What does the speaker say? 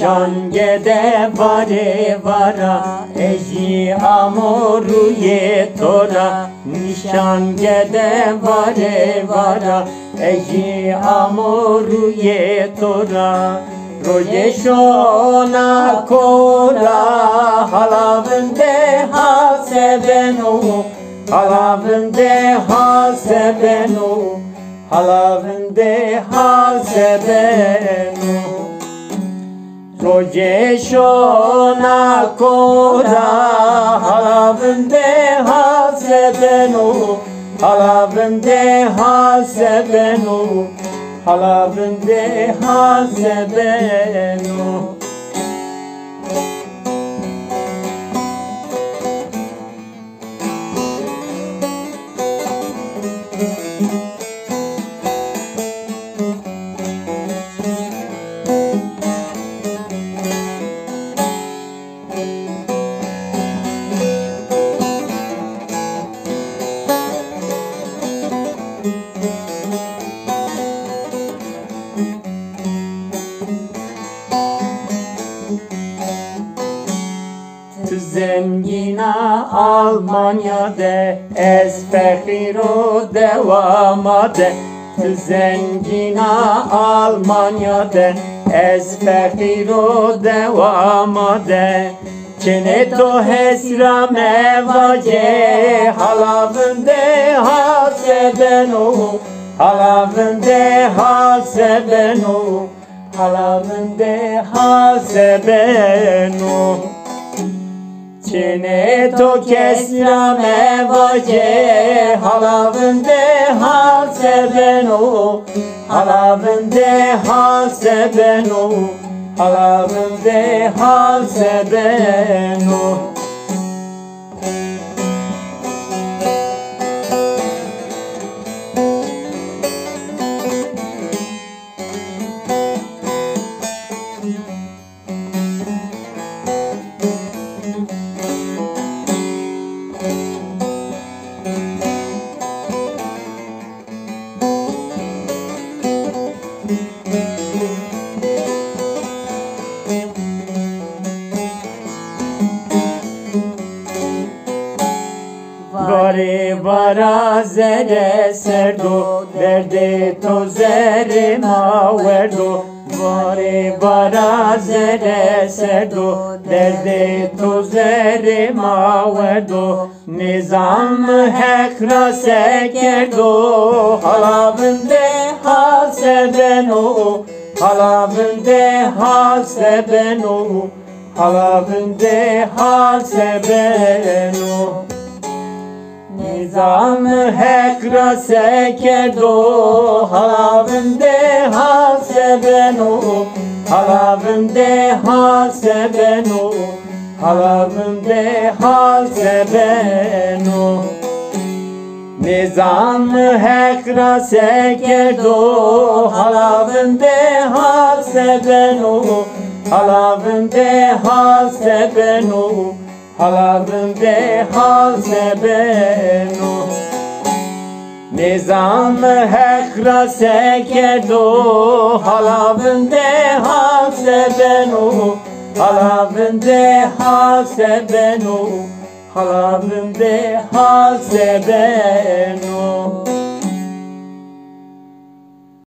nişan gede vare vara eji amoru ye tora nişan gede vare vara eji amoru ye tora roje shona kora halavende hasebenu halavende hasebenu halavende hasebenu roje shona kora halavende hasebenu halavende hasebenu halavende hasebenu Zengina Almanya'da ez fekiro devamade Zengina Almanya'da ez fekiro devamade Çeneto hesra mevace halavende hasebenu halavende hasebenu halavende hasebenu Çeneto kesra mevace halavende hasebenu halavende hasebenu halavende hasebenu Vare vara zere serdo derde to zere maverdo Vare vara zere serdo derde to zere maverdo Nizam hekra sekerdo halavende hasebenu halavende hasebenu halavende hasebenu Nizam hekra sekerdo halavende hasebenu halavende hasebenu halavende hasebenu Nizam hekra sekerdo halavende hasebenu halavende hasebenu halavende hasebenu Nizam hekra sekerdo halavende hasebenu halavende hasebenu halavende hasebenu